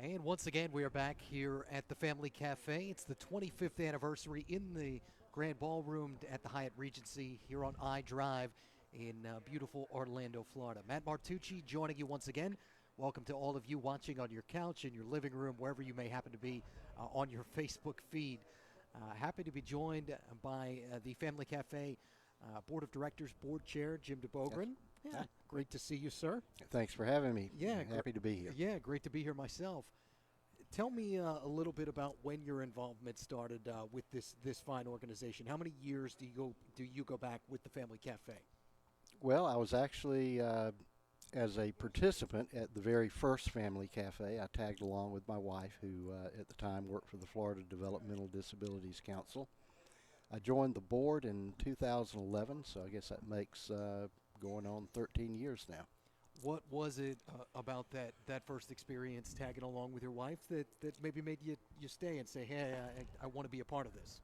And once again, we are back here at the Family Cafe. It's the 25th anniversary in the Grand Ballroom at the Hyatt Regency here on I Drive in beautiful Orlando, Florida. Matt Martucci joining you once again. Welcome to all of you watching on your couch, in your living room, wherever you may happen to be on your Facebook feed. Happy to be joined by the Family Cafe Board of Directors, Board Chair, Jim DeBogren. Yes. Yeah, great to see you, sir. Thanks for having me. Yeah, Happy to be here. Yeah, great to be here myself. Tell me a little bit about when your involvement started with this fine organization. How many years do you go back with the Family Cafe? Well, I was actually, as a participant at the very first Family Cafe, I tagged along with my wife, who at the time worked for the Florida Developmental Disabilities Council. I joined the board in 2011, so I guess that makes going on 13 years now. What was it about that first experience tagging along with your wife that maybe made you stay and say, hey, I want to be a part of this?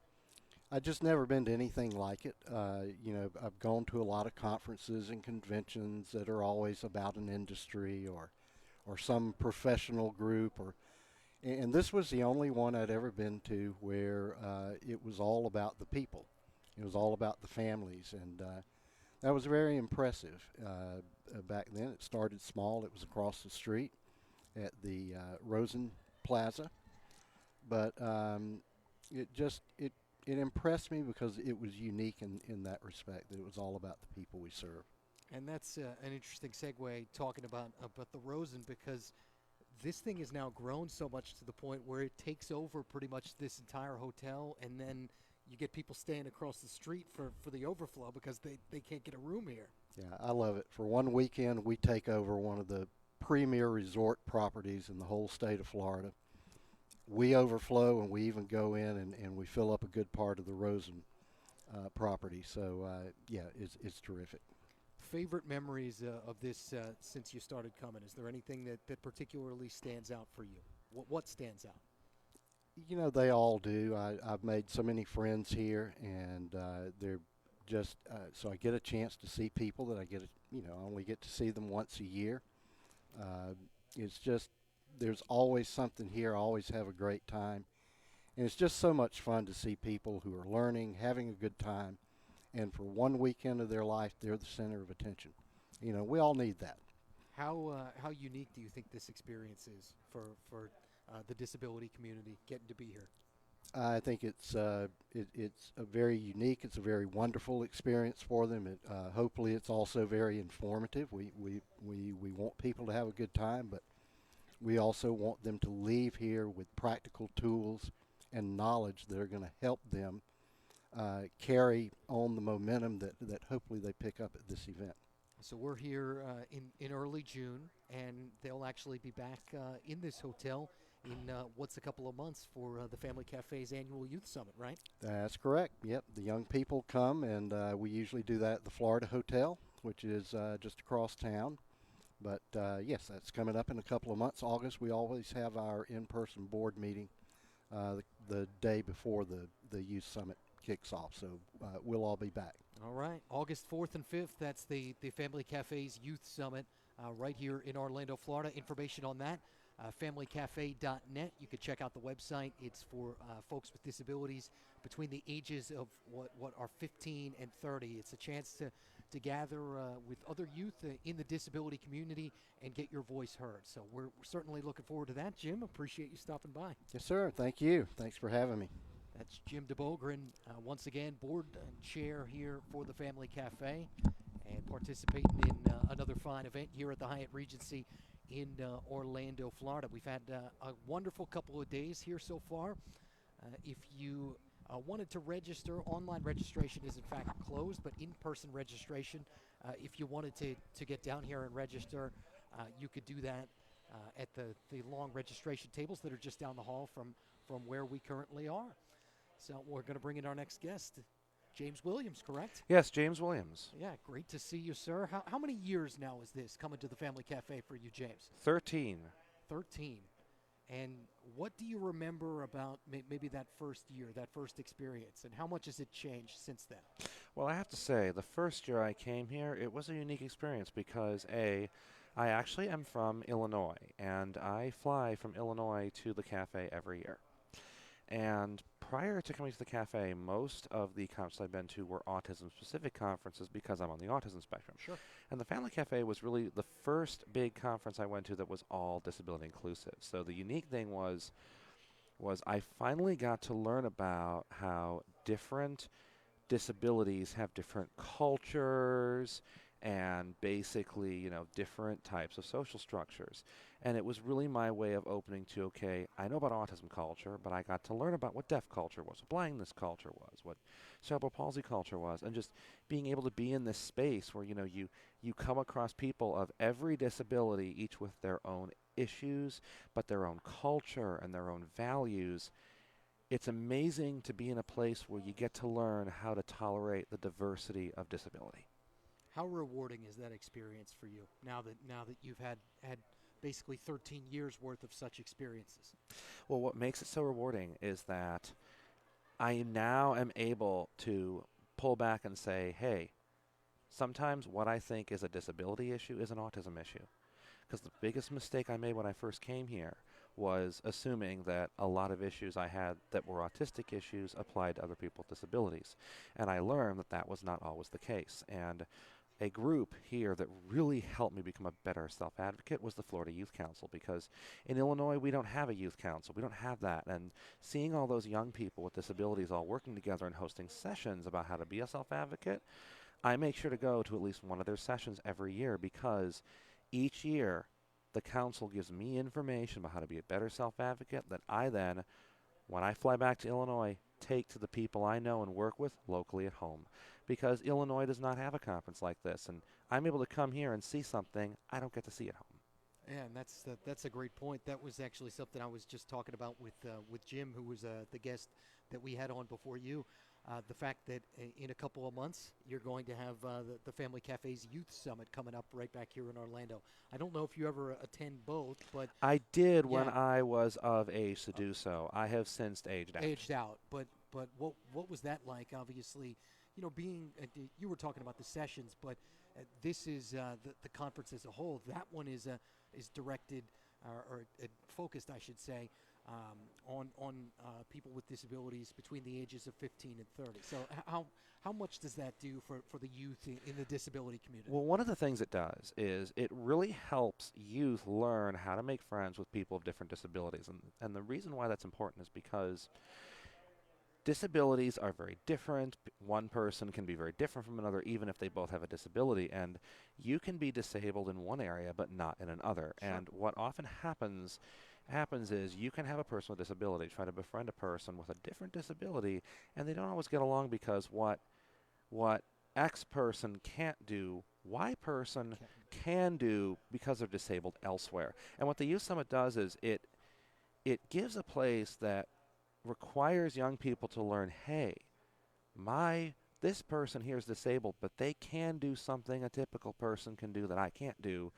I just never been to anything like it. I've gone to a lot of conferences and conventions that are always about an industry or some professional group, and this was the only one I'd ever been to where it was all about the people. It was all about the families, and that was very impressive. Back then, it started small. It was across the street at the Rosen Plaza, but it impressed me because it was unique in that respect, that it was all about the people we serve. And that's an interesting segue talking about the Rosen, because this thing has now grown so much to the point where it takes over pretty much this entire hotel, and then you get people staying across the street for the overflow because they can't get a room here. Yeah, I love it. For one weekend, we take over one of the premier resort properties in the whole state of Florida. We overflow, and we even go in and we fill up a good part of the Rosen property. So, yeah, it's terrific. Favorite memories of this since you started coming? Is there anything that particularly stands out for you? What stands out? You know, they all do. I've made so many friends here, and they're just so I get a chance to see people that I only get to see them once a year. It's just there's always something here. I always have a great time, and it's just so much fun to see people who are learning, having a good time, and for one weekend of their life, they're the center of attention. You know, we all need that. How unique do you think this experience is for the disability community getting to be here? I think it's a very unique. It's a very wonderful experience for them. Hopefully, it's also very informative. We want people to have a good time, but we also want them to leave here with practical tools and knowledge that are going to help them carry on the momentum that hopefully they pick up at this event. So we're here in early June, and they'll actually be back in this hotel in what's a couple of months for the Family Cafe's annual youth summit, right? That's correct. Yep, the young people come, and we usually do that at the Florida Hotel, which is just across town. But yes, that's coming up in a couple of months. August, we always have our in-person board meeting the day before the youth summit kicks off. So we'll all be back. All right, August 4th and 5th, that's the Family Cafe's youth summit right here in Orlando, Florida. Information on that, familycafe.net. You can check out the website. It's for folks with disabilities between the ages of what are 15 and 30. It's a chance to gather with other youth in the disability community and get your voice heard. So we're certainly looking forward to that. Jim, appreciate you stopping by. Yes, sir. Thank you. Thanks for having me. That's Jim DeBogren, once again, board chair here for the Family Cafe and participating in another fine event here at the Hyatt Regency in Orlando, Florida. We've had a wonderful couple of days here so far. If you wanted to register, online registration is in fact closed, but in-person registration, if you wanted to get down here and register, you could do that at the long registration tables that are just down the hall from where we currently are. So we're going to bring in our next guest, James Williams, correct? Yes, James Williams. Yeah, great to see you, sir. How many years now is this coming to the Family Cafe for you, James? 13. 13. And what do you remember about maybe that first year, that first experience, and how much has it changed since then? Well, I have to say, the first year I came here, it was a unique experience because, A, I actually am from Illinois, and I fly from Illinois to the cafe every year. And prior to coming to the cafe, most of the conferences I've been to were autism-specific conferences because I'm on the autism spectrum. Sure. And the Family Cafe was really the first big conference I went to that was all disability inclusive. So the unique thing was I finally got to learn about how different disabilities have different cultures and basically, different types of social structures. And it was really my way of opening to, okay, I know about autism culture, but I got to learn about what deaf culture was, what blindness culture was, what cerebral palsy culture was, and just being able to be in this space where, you come across people of every disability, each with their own issues, but their own culture and their own values. It's amazing to be in a place where you get to learn how to tolerate the diversity of disability. How rewarding is that experience for you now that you've had basically 13 years worth of such experiences? Well, what makes it so rewarding is that I now am able to pull back and say, hey, sometimes what I think is a disability issue is an autism issue. Because the biggest mistake I made when I first came here was assuming that a lot of issues I had that were autistic issues applied to other people with disabilities. And I learned that that was not always the case. And a group here that really helped me become a better self-advocate was the Florida Youth Council, because in Illinois we don't have a youth council. We don't have that. And seeing all those young people with disabilities all working together and hosting sessions about how to be a self-advocate, I make sure to go to at least one of their sessions every year, because each year the council gives me information about how to be a better self-advocate that I then, when I fly back to Illinois, take to the people I know and work with locally at home. Because Illinois does not have a conference like this, and I'm able to come here and see something I don't get to see at home. Yeah, and that's a great point. That was actually something I was just talking about with Jim, who was the guest that we had on before you. The fact that in a couple of months you're going to have the Family Cafe's Youth Summit coming up right back here in Orlando. I don't know if you ever attend both, but I did when yeah, I was of age to do so. I have since aged out. aged out. But what was that like? Obviously, being you were talking about the sessions, but this is the conference as a whole. That one is directed or focused, I should say, on people with disabilities between the ages of 15 and 30. So how much does that do for the youth in the disability community? Well, one of the things it does is it really helps youth learn how to make friends with people of different disabilities. And the reason why that's important is because disabilities are very different. One person can be very different from another, even if they both have a disability. And you can be disabled in one area, but not in another. Sure. And what often happens is you can have a person with disability try to befriend a person with a different disability, and they don't always get along because what X person can't do, Y person can do because they're disabled elsewhere. And what the Youth Summit does is it gives a place that requires young people to learn, hey, this person here is disabled, but they can do something a typical person can do that I can't do.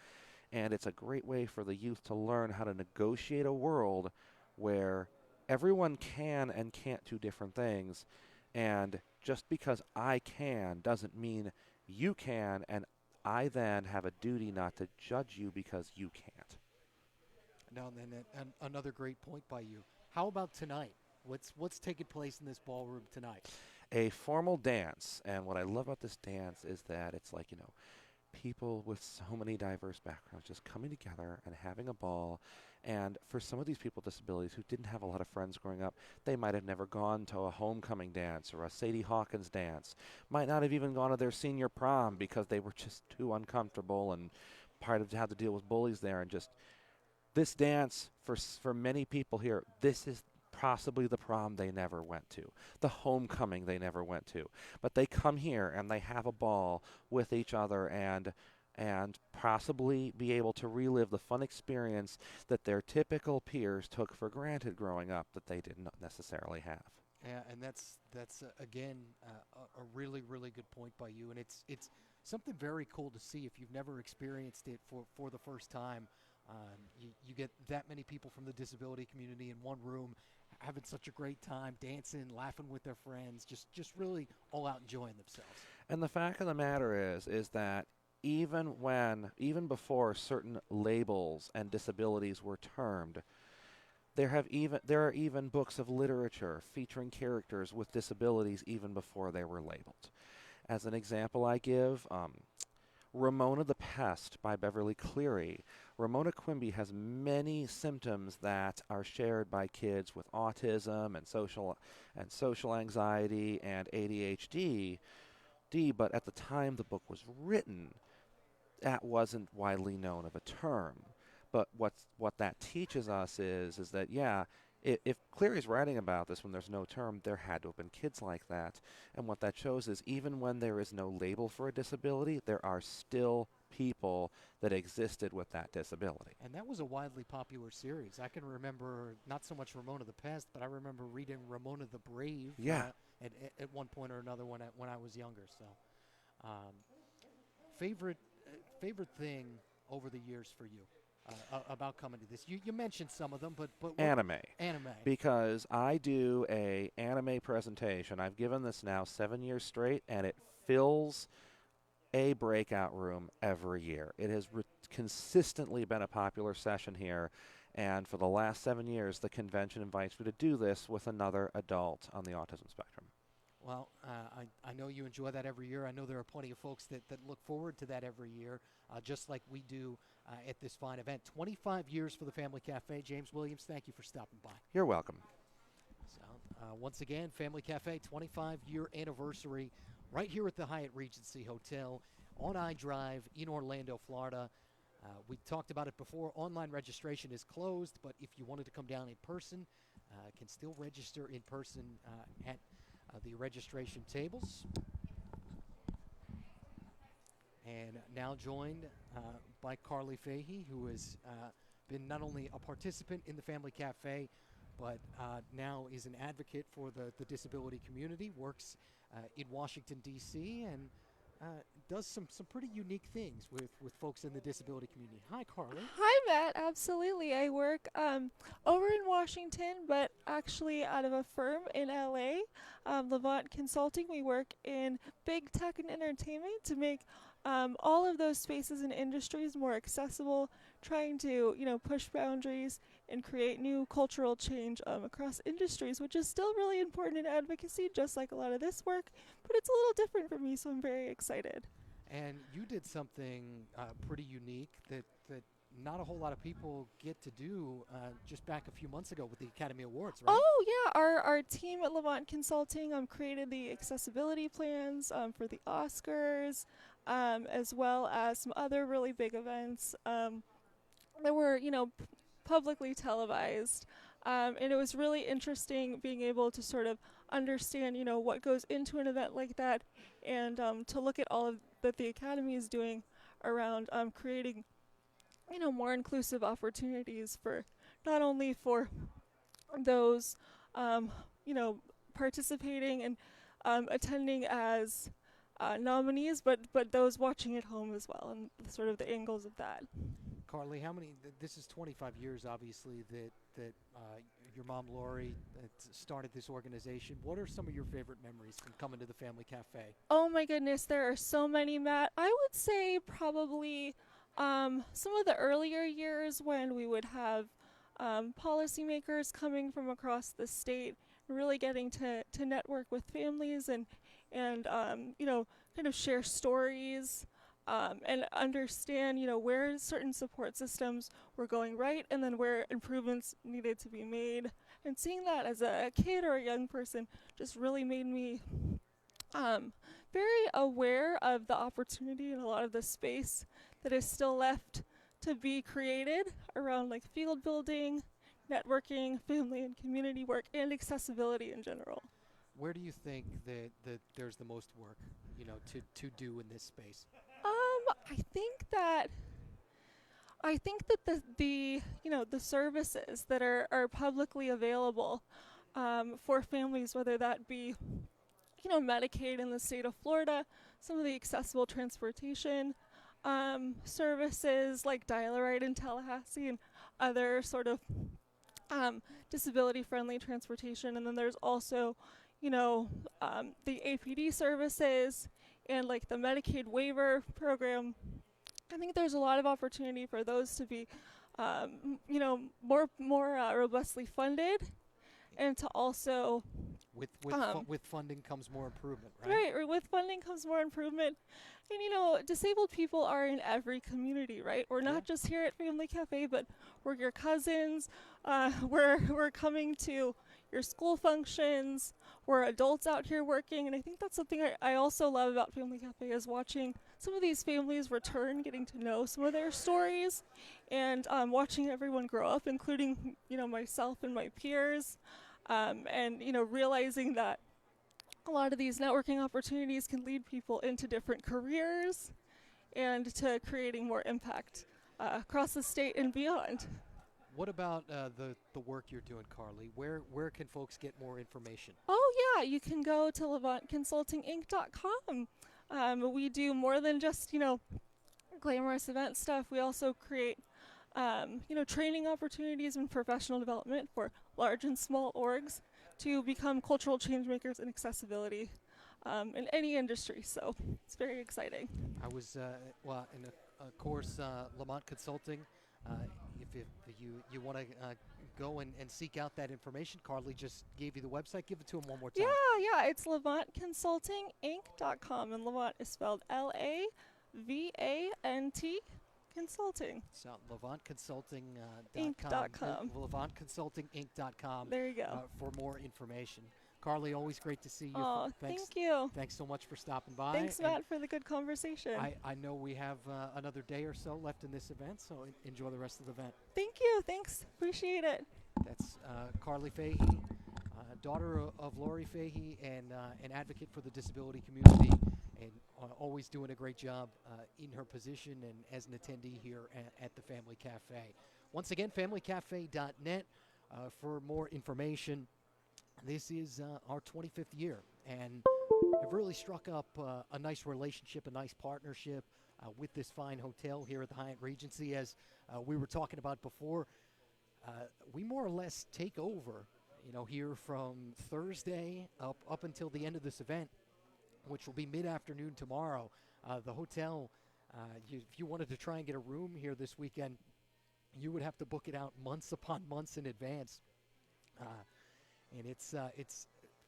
And it's a great way for the youth to learn how to negotiate a world where everyone can and can't do different things. And just because I can doesn't mean you can, and I then have a duty not to judge you because you can't. Now and then, another great point by you. How about tonight? What's taking place in this ballroom tonight? A formal dance, and what I love about this dance is that it's like, people with so many diverse backgrounds just coming together and having a ball. And for some of these people with disabilities who didn't have a lot of friends growing up, they might have never gone to a homecoming dance or a Sadie Hawkins dance, might not have even gone to their senior prom because they were just too uncomfortable and part of how to deal with bullies there. And just this dance, for many people here, this is possibly the prom they never went to, the homecoming they never went to. But they come here and they have a ball with each other and possibly be able to relive the fun experience that their typical peers took for granted growing up that they did not necessarily have. Yeah, and that's again a really good point by you, and it's something very cool to see if you've never experienced it for the first time. You get that many people from the disability community in one room having such a great time, dancing, laughing with their friends, just really all out enjoying themselves. And the fact of the matter is that even before certain labels and disabilities were termed, there are even books of literature featuring characters with disabilities even before they were labeled. As an example I give, Ramona the Pest by Beverly Cleary. Ramona Quimby has many symptoms that are shared by kids with autism and social anxiety and ADHD. But at the time the book was written, that wasn't widely known of a term. But what that teaches us is that, yeah, if Cleary's writing about this when there's no term, there had to have been kids like that. And what that shows is even when there is no label for a disability, there are still people that existed with that disability. And that was a widely popular series. I can remember not so much Ramona the Pest, but I remember reading Ramona the Brave. Yeah. At one point or another when I was younger. So, um, favorite thing over the years for you about coming to this? You mentioned some of them, but Anime. Anime. Because I do a anime presentation. I've given this now 7 years straight, and it fills a breakout room every year. It has consistently been a popular session here, and for the last 7 years, the convention invites me to do this with another adult on the autism spectrum. Well, I know you enjoy that every year. I know there are plenty of folks that look forward to that every year, just like we do at this fine event. 25 years for the Family Cafe. James Williams, thank you for stopping by. You're welcome. So, once again, Family Cafe, 25-year anniversary right here at the Hyatt Regency Hotel on I-Drive in Orlando, Florida. We talked about it before. Online registration is closed, but if you wanted to come down in person, can still register in person at the registration tables. And now joined by Carly Fahey, who has been not only a participant in the Family Cafe, but now is an advocate for the disability community, works in Washington, D.C., and does some pretty unique things with folks in the disability community. Hi, Carly. Hi, Matt. Absolutely. I work over in Washington, but actually out of a firm in LA, Levant Consulting. We work in big tech and entertainment to make all of those spaces and industries more accessible, trying to, push boundaries and create new cultural change across industries, which is still really important in advocacy, just like a lot of this work, but it's a little different for me, so I'm very excited. And you did something pretty unique that not a whole lot of people get to do just back a few months ago with the Academy Awards, right? Oh, yeah. Our team at Levant Consulting created the accessibility plans for the Oscars, as well as some other really big events that were, publicly televised. And it was really interesting being able to sort of understand, what goes into an event like that, and to look at all of that the Academy is doing around creating, more inclusive opportunities for not only for those, participating and attending as nominees, but those watching at home as well, and sort of the angles of that. Carly, this is 25 years, obviously, that your mom, Lori, started this organization. What are some of your favorite memories from coming to the Family Cafe? Oh my goodness, there are so many, Matt. I would say probably some of the earlier years when we would have policymakers coming from across the state, really getting to network with families and kind of share stories. And understand, where certain support systems were going right and then where improvements needed to be made. And seeing that as a kid or a young person just really made me very aware of the opportunity and a lot of the space that is still left to be created around like field building, networking, family and community work, and accessibility in general. Where do you think that there's the most work, to do in this space? I think that the services that are publicly available for families, whether that be Medicaid in the state of Florida, some of the accessible transportation services like Dial-A-Ride in Tallahassee, and other sort of disability-friendly transportation, and then there's also the APD services and like the Medicaid waiver program. I think there's a lot of opportunity for those to be, more robustly funded, and to also With funding comes more improvement, right? right, or with funding comes more improvement. And disabled people are in every community, right? We're not just here at Family Cafe, but we're your cousins. We're coming to your school functions. We're adults out here working, and I think that's something I also love about Family Cafe is watching some of these families return, getting to know some of their stories, and watching everyone grow up, including myself and my peers, and realizing that a lot of these networking opportunities can lead people into different careers and to creating more impact across the state and beyond. What about the work you're doing, Carly? Where can folks get more information? Oh, yeah, you can go to levantconsultinginc.com. We do more than just, glamorous event stuff. We also create, training opportunities and professional development for large and small orgs to become cultural change makers in accessibility in any industry. So it's very exciting. I was in a course, Lamont Consulting. If you want to go and seek out that information, Carly just gave you the website. Give it to him one more time. Yeah, it's levantconsultinginc.com, and Levant is spelled Lavant Consulting. So Inc.com. levantconsultinginc.com. There you go. For more information. Carly, always great to see you. Oh, Thanks, thank you. Thanks so much for stopping by. Thanks, And Matt, for the good conversation. I know we have another day or so left in this event, so enjoy the rest of the event. Thank you. Thanks. Appreciate it. That's Carly Fahey, daughter of Lori Fahey, and an advocate for the disability community, and always doing a great job in her position and as an attendee here at the Family Cafe. Once again, familycafe.net for more information. This is our 25th year, and have really struck up a nice relationship, a nice partnership with this fine hotel here at the Hyatt Regency. As we were talking about before, we more or less take over, here from Thursday up until the end of this event, which will be mid-afternoon tomorrow. The hotel, if you wanted to try and get a room here this weekend, you would have to book it out months upon months in advance. And it's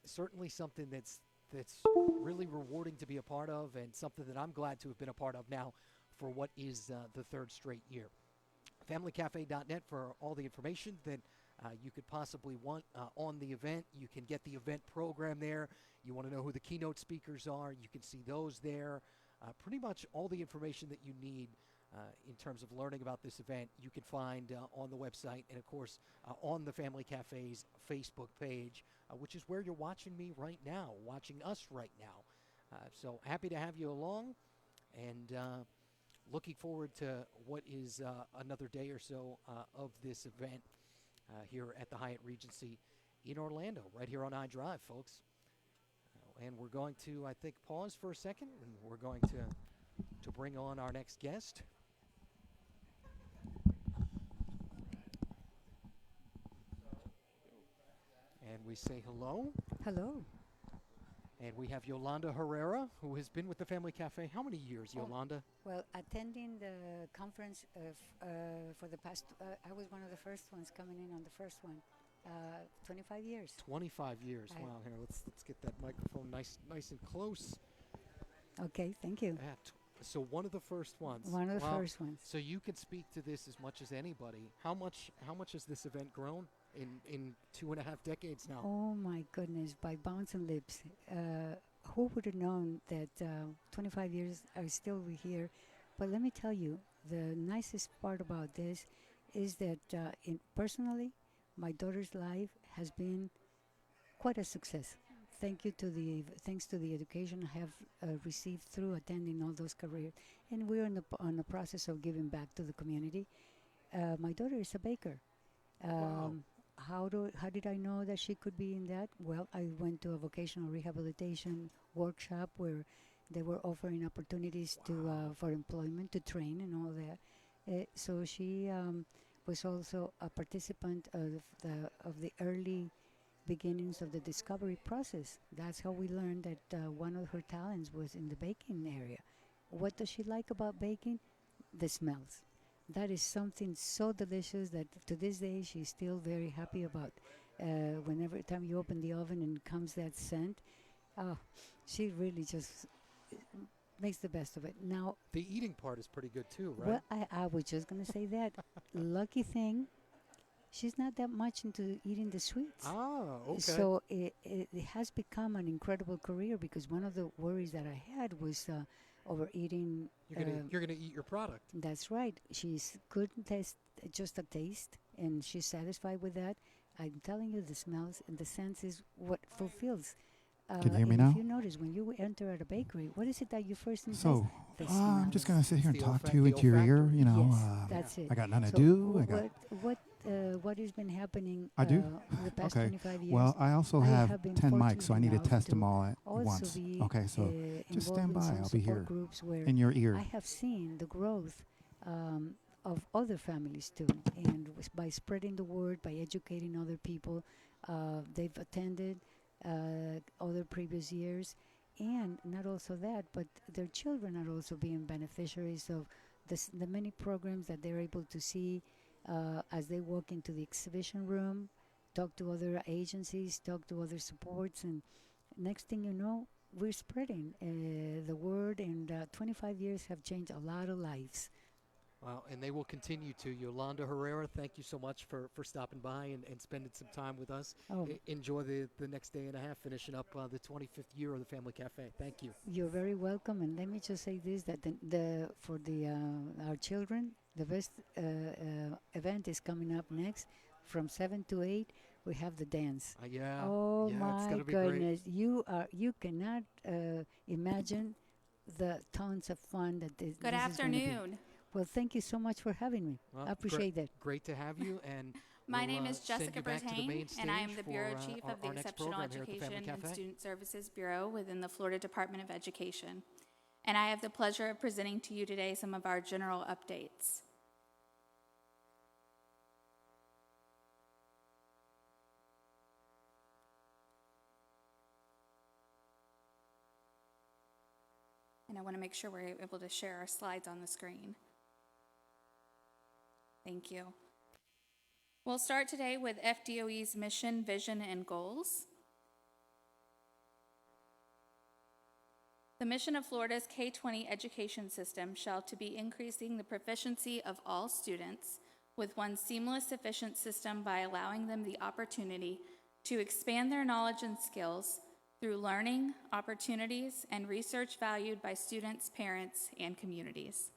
certainly something that's really rewarding to be a part of, and something that I'm glad to have been a part of now for what is the third straight year. FamilyCafe.net for all the information that you could possibly want on the event. You can get the event program there. You want to know who the keynote speakers are, you can see those there. Pretty much all the information that you need in terms of learning about this event, you can find on the website, and of course on the Family Cafe's Facebook page, which is where you're watching me right now, watching us right now. So happy to have you along, and looking forward to what is another day or so of this event here at the Hyatt Regency in Orlando, right here on iDrive, folks. And we're going to, I think, pause for a second, and we're going to bring on our next guest. And we say hello. Hello. And we have Yolanda Herrera, who has been with the Family Cafe. How many years, Yolanda? Well, attending the conference for the past, I was one of the first ones coming in on the first one. 25 years. 25 years. Wow. Here, let's get that microphone nice and close. Okay, thank you. So one of the first ones. One of the first ones. So you can speak to this as much as anybody. How much has this event grown in 2.5 decades now? Oh my goodness, by bounds and leaps. Who would have known that 25 years I still be here? But let me tell you, the nicest part about this is that personally, my daughter's life has been quite a success. Thanks to the education I have received through attending all those careers, and we're on the process of giving back to the community. My daughter is a baker. Wow. How did I know that she could be in that? Well, I went to a vocational rehabilitation workshop where they were offering opportunities for employment, to train and all that. So she was also a participant of the early beginnings of the discovery process. That's how we learned that one of her talents was in the baking area. What does she like about baking? The smells. That is something so delicious that to this day she's still very happy about. Whenever time you open the oven and comes that scent, oh, she really just makes the best of it. Now, The eating part is pretty good too, right? well, I was just gonna say that. Lucky thing, she's not that much into eating the sweets. Ah, okay. So it has become an incredible career because one of the worries that I had was overeating. You're gonna eat your product. That's right. She's good taste, just a taste, and she's satisfied with that. I'm telling you, the smells and the sense is what fulfills. Can you hear me and now? If you notice, when you enter at a bakery, what is it that you first taste? So, The I'm just smells. going to sit here and It's talk the to you into your ear. olfactory. You know, Yes, that's it. I got nothing So to do. I got. what has been happening I do? the past Okay. 25 years? Well, I also I have have been 10 fortunate mics, so I need to enough test to them all at also once. be Okay, so just involved stand in by. some I'll be support here groups where in your ear. I have seen the growth of other families too, and by spreading the word, by educating other people, they've attended other previous years, and not also that, but their children are also being beneficiaries of the many programs that they're able to see as they walk into the exhibition room, talk to other agencies, talk to other supports, and next thing you know, we're spreading the word, and 25 years have changed a lot of lives. Wow, and they will continue to. Yolanda Herrera, thank you so much for stopping by and spending some time with us. Oh, Enjoy the next day and a half, finishing up the 25th year of the Family Cafe. Thank you. you're very welcome, and let me just say this: that the for the our children, the best event is coming up next, from 7 to 8. We have the dance. Yeah. Oh yeah, it's my gonna be great. goodness! You cannot imagine the tons of fun that this Good this is gonna be. afternoon. Well, thank you so much for having me. Well, I appreciate that. Great to have you. And My we'll, name is send Jessica you back to the Bertain, main and I am stage the Bureau for, Chief our, of the our next Exceptional program here at the Family Education and Cafe. Student Services Bureau within the Florida Department of Education. And I have the pleasure of presenting to you today some of our general updates. And I want to make sure we're able to share our slides on the screen. Thank you. We'll start today with FDOE's mission, vision, and goals. The mission of Florida's K-20 education system shall to be increasing the proficiency of all students with one seamless, efficient system by allowing them the opportunity to expand their knowledge and skills through learning, opportunities, and research valued by students, parents, and communities.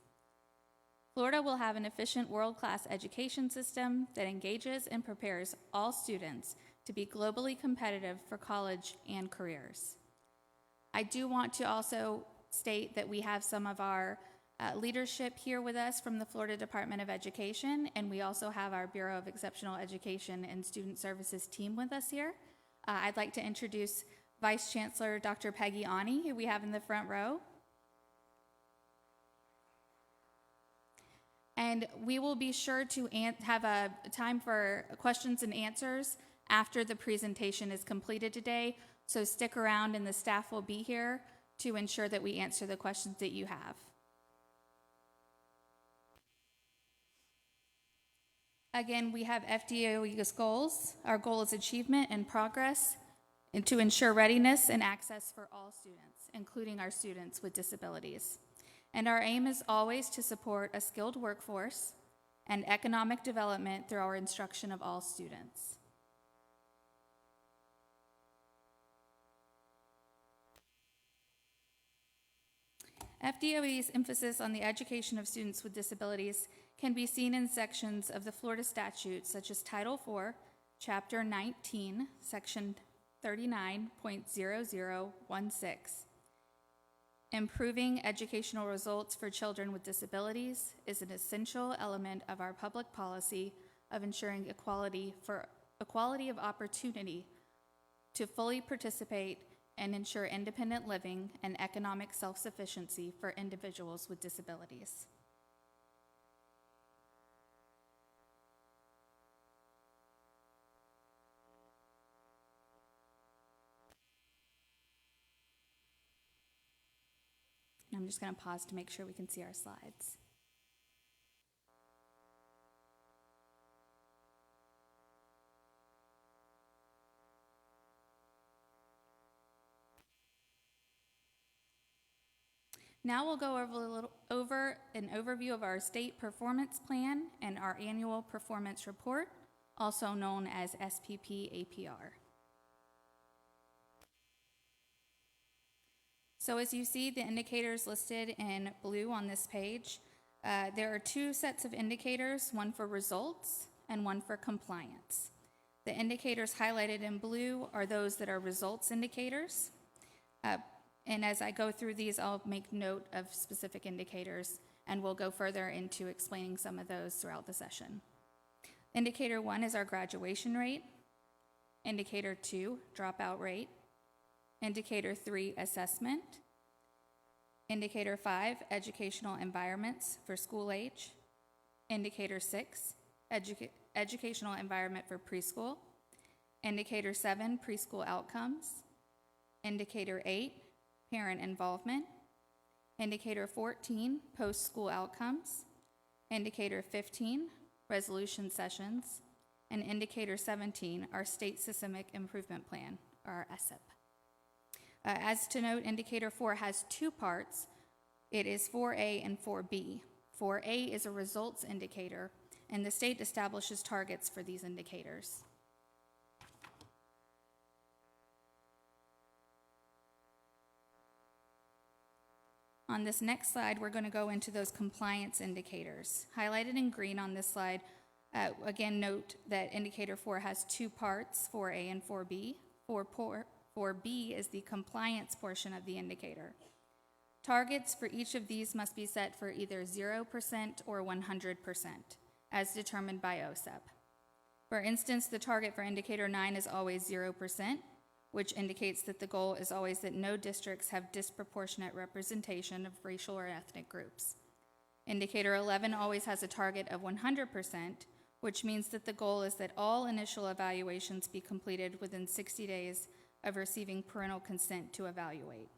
Florida will have an efficient world-class education system that engages and prepares all students to be globally competitive for college and careers. I do want to also state that we have some of our leadership here with us from the Florida Department of Education, and we also have our Bureau of Exceptional Education and Student Services team with us here. I'd like to introduce Vice Chancellor Dr. Peggy Ani, who we have in the front row. And we will be sure to have a time for questions and answers after the presentation is completed today. So stick around and the staff will be here to ensure that we answer the questions that you have. Again, we have FDOE's goals. Our goal is achievement and progress and to ensure readiness and access for all students, including our students with disabilities. And our aim is always to support a skilled workforce and economic development through our instruction of all students. FDOE's emphasis on the education of students with disabilities can be seen in sections of the Florida statutes such as Title IV, Chapter 19, Section 39.0016. Improving educational results for children with disabilities is an essential element of our public policy of ensuring equality of opportunity to fully participate and ensure independent living and economic self-sufficiency for individuals with disabilities. I'm just going to pause to make sure we can see our slides. Now we'll go over an overview of our state performance plan and our annual performance report, also known as SPP APR. So as you see the indicators listed in blue on this page, there are two sets of indicators, one for results and one for compliance. The indicators highlighted in blue are those that are results indicators. And as I go through these, I'll make note of specific indicators, and we'll go further into explaining some of those throughout the session. Indicator 1 is our graduation rate. Indicator 2, dropout rate. Indicator 3, assessment. Indicator 5, educational environments for school age. Indicator 6, educational environment for preschool. Indicator 7, preschool outcomes. Indicator 8, parent involvement. Indicator 14, post-school outcomes. Indicator 15, resolution sessions. And Indicator 17, our State Systemic Improvement Plan, our SIP. As to note, Indicator 4 has two parts. It is 4A and 4B. 4A is a results indicator, and the state establishes targets for these indicators. On this next slide, we're going to go into those compliance indicators. Highlighted in green on this slide, again, note that Indicator 4 has two parts, 4A and 4B. 4B is the compliance portion of the indicator. Targets for each of these must be set for either 0% or 100%, as determined by OSEP. For instance, the target for Indicator 9 is always 0%, which indicates that the goal is always that no districts have disproportionate representation of racial or ethnic groups. Indicator 11 always has a target of 100%, which means that the goal is that all initial evaluations be completed within 60 days of receiving parental consent to evaluate.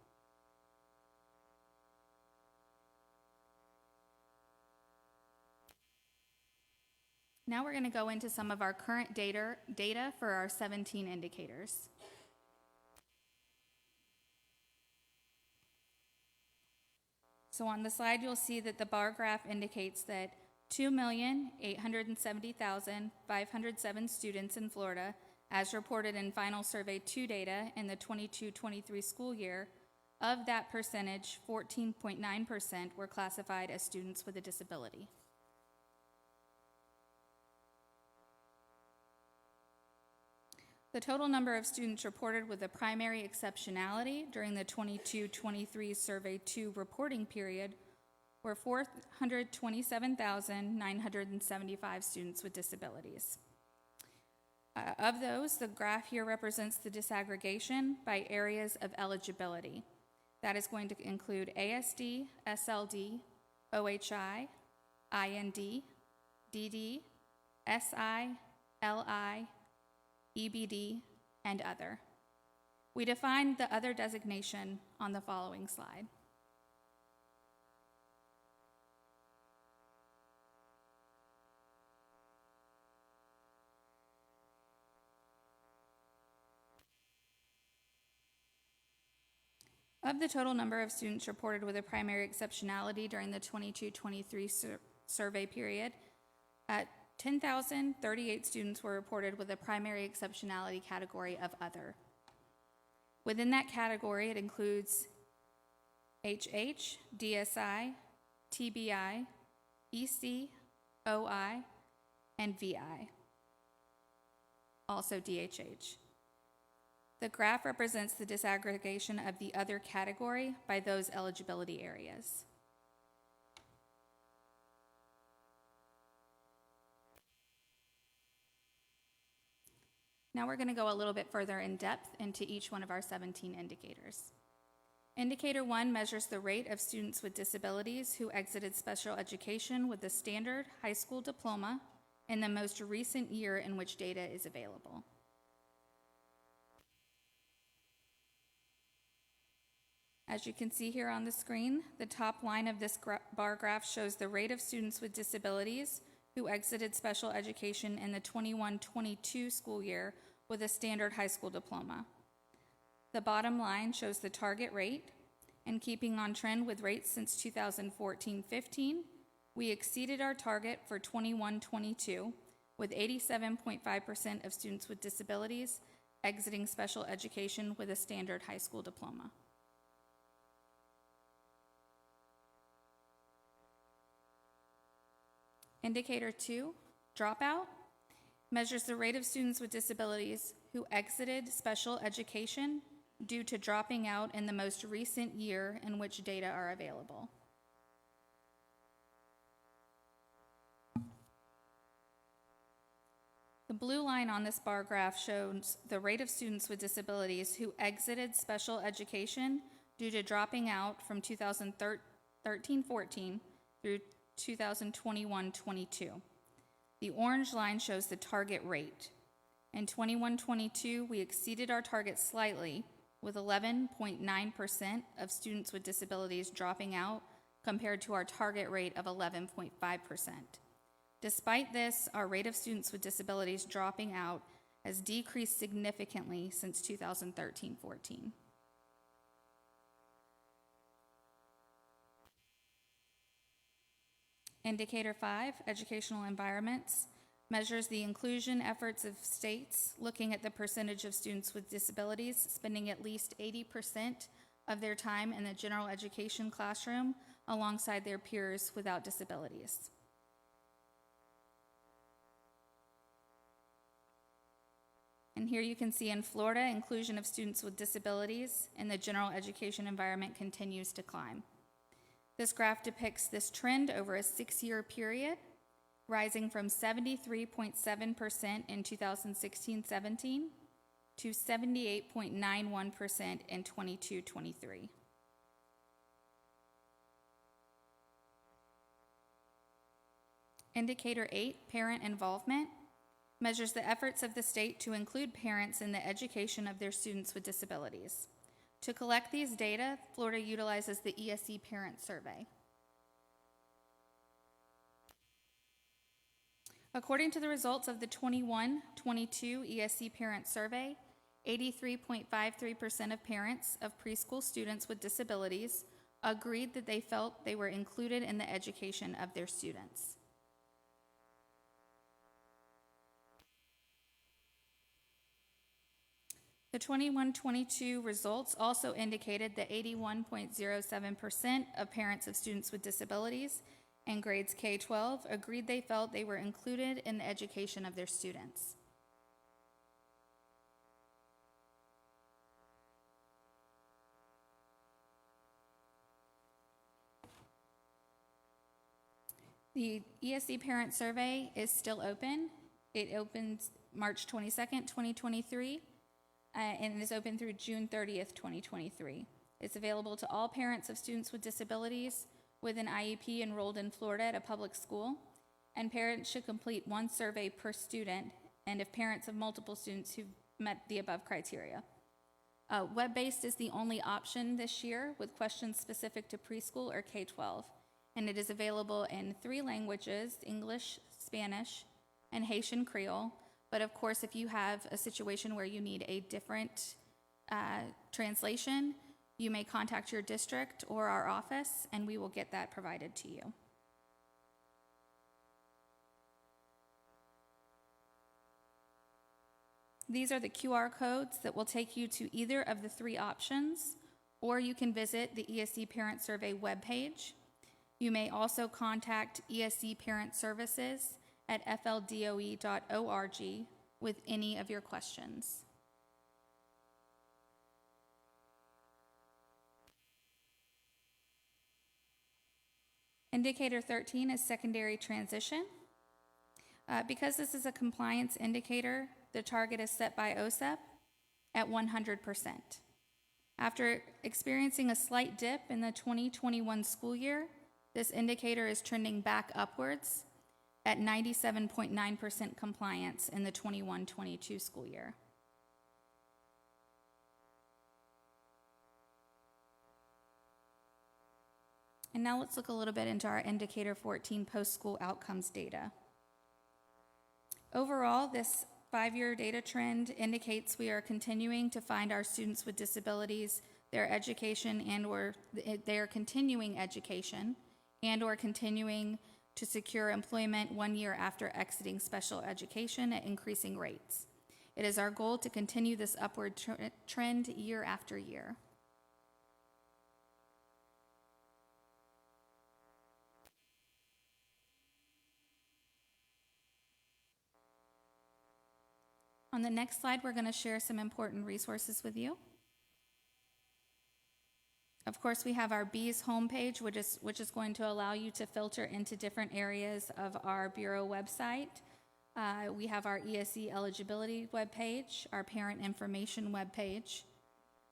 Now we're going to go into some of our current data for our 17 indicators. So on the slide, you'll see that the bar graph indicates that 2,870,507 students in Florida, as reported in final Survey 2 data in the 22-23 school year, of that percentage, 14.9% were classified as students with a disability. The total number of students reported with a primary exceptionality during the 22-23 Survey 2 reporting period were 427,975 students with disabilities. Of those, the graph here represents the disaggregation by areas of eligibility. That is going to include ASD, SLD, OHI, IND, DD, SI, LI, EBD, and other. We define the other designation on the following slide. Of the total number of students reported with a primary exceptionality during the 22-23 survey period, 10,038 students were reported with a primary exceptionality category of other. Within that category, it includes HH, DSI, TBI, EC, OI, and VI, also DHH. The graph represents the disaggregation of the other category by those eligibility areas. Now we're going to go a little bit further in depth into each one of our 17 indicators. Indicator 1 measures the rate of students with disabilities who exited special education with a standard high school diploma in the most recent year in which data is available. As you can see here on the screen, the top line of this bar graph shows the rate of students with disabilities who exited special education in the 21-22 school year with a standard high school diploma. The bottom line shows the target rate, and keeping on trend with rates since 2014-15, we exceeded our target for 21-22 with 87.5% of students with disabilities exiting special education with a standard high school diploma. Indicator 2, dropout, measures the rate of students with disabilities who exited special education due to dropping out in the most recent year in which data are available. The blue line on this bar graph shows the rate of students with disabilities who exited special education due to dropping out from 2013-14 through 2021-22. The orange line shows the target rate. In 21-22, we exceeded our target slightly, with 11.9% of students with disabilities dropping out compared to our target rate of 11.5%. Despite this, our rate of students with disabilities dropping out has decreased significantly since 2013-14. Indicator 5, educational environments, measures the inclusion efforts of states looking at the percentage of students with disabilities spending at least 80% of their time in the general education classroom alongside their peers without disabilities. And here you can see in Florida, inclusion of students with disabilities in the general education environment continues to climb. This graph depicts this trend over a 6-year period, rising from 73.7% in 2016-17 to 78.91% in 22-23. Indicator 8, parent involvement, measures the efforts of the state to include parents in the education of their students with disabilities. To collect these data, Florida utilizes the ESE Parent Survey. According to the results of the 21-22 ESE Parent Survey, 83.53% of parents of preschool students with disabilities agreed that they felt they were included in the education of their students. The 21-22 results also indicated that 81.07% of parents of students with disabilities in grades K-12 agreed they felt they were included in the education of their students. The ESE Parent Survey is still open. It opens March 22nd, 2023. And is open through June 30th, 2023. It's available to all parents of students with disabilities with an IEP enrolled in Florida at a public school, and parents should complete one survey per student, and if parents of multiple students who've met the above criteria. Web-based is the only option this year with questions specific to preschool or K-12, and it is available in 3 languages, English, Spanish, and Haitian Creole. But of course, if you have a situation where you need a different translation, you may contact your district or our office, and we will get that provided to you. These are the QR codes that will take you to either of the 3 options, or you can visit the ESE Parent Survey webpage. You may also contact ESE Parent Services at fldoe.org with any of your questions. Indicator 13 is secondary transition. Because this is a compliance indicator, the target is set by OSEP at 100%. After experiencing a slight dip in the 2021 school year, this indicator is trending back upwards at 97.9% compliance in the 21-22 school year. And now let's look a little bit into our Indicator 14 post-school outcomes data. Overall, this 5-year data trend indicates we are continuing to find our students with disabilities, their education and/or their continuing education, and/or continuing to secure employment 1 year after exiting special education at increasing rates. It is our goal to continue this upward trend year after year. On the next slide, we're going to share some important resources with you. Of course, we have our BEESS homepage, which is going to allow you to filter into different areas of our Bureau website. We have our ESE eligibility webpage, our parent information webpage,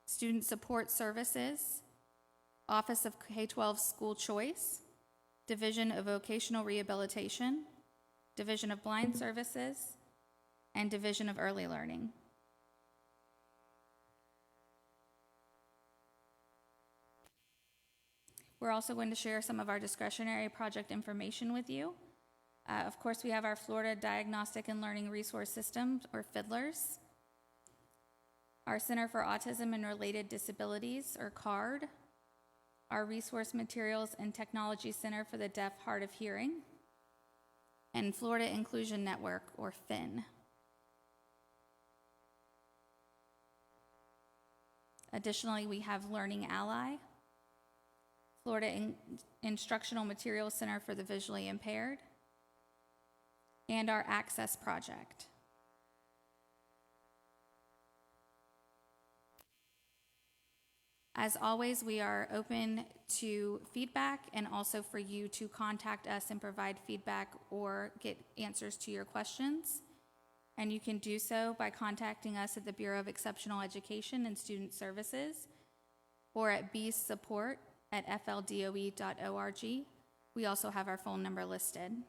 student support services, Office of K-12 School Choice, Division of Vocational Rehabilitation, Division of Blind Services, and Division of Early Learning. We're also going to share some of our discretionary project information with you. Of course, we have our Florida Diagnostic and Learning Resource System, or FIDLERS, our Center for Autism and Related Disabilities, or CARD, our Resource Materials and Technology Center for the Deaf, Hard of Hearing, and Florida Inclusion Network, or FIN. Additionally, we have Learning Ally, Florida Instructional Materials Center for the Visually Impaired, and our Access Project. As always, we are open to feedback and also for you to contact us and provide feedback or get answers to your questions. And you can do so by contacting us at the Bureau of Exceptional Education and Student Services or at beessupport@fldoe.org. We also have our phone number listed.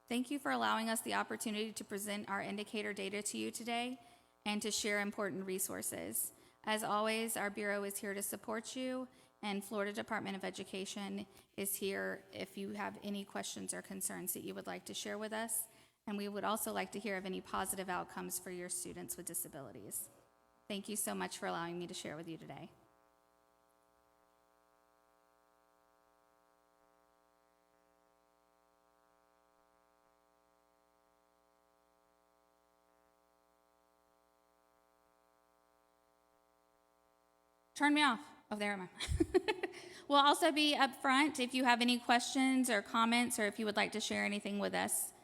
Thank you for allowing us the opportunity to present our indicator data to you today and to share important resources. As always, our Bureau is here to support you, and Florida Department of Education is here if you have any questions or concerns that you would like to share with us. And we would also like to hear of any positive outcomes for your students with disabilities. Thank you so much for allowing me to share with you today. Turn me off. Oh, there am I. We'll also be up front if you have any questions or comments or if you would like to share anything with us.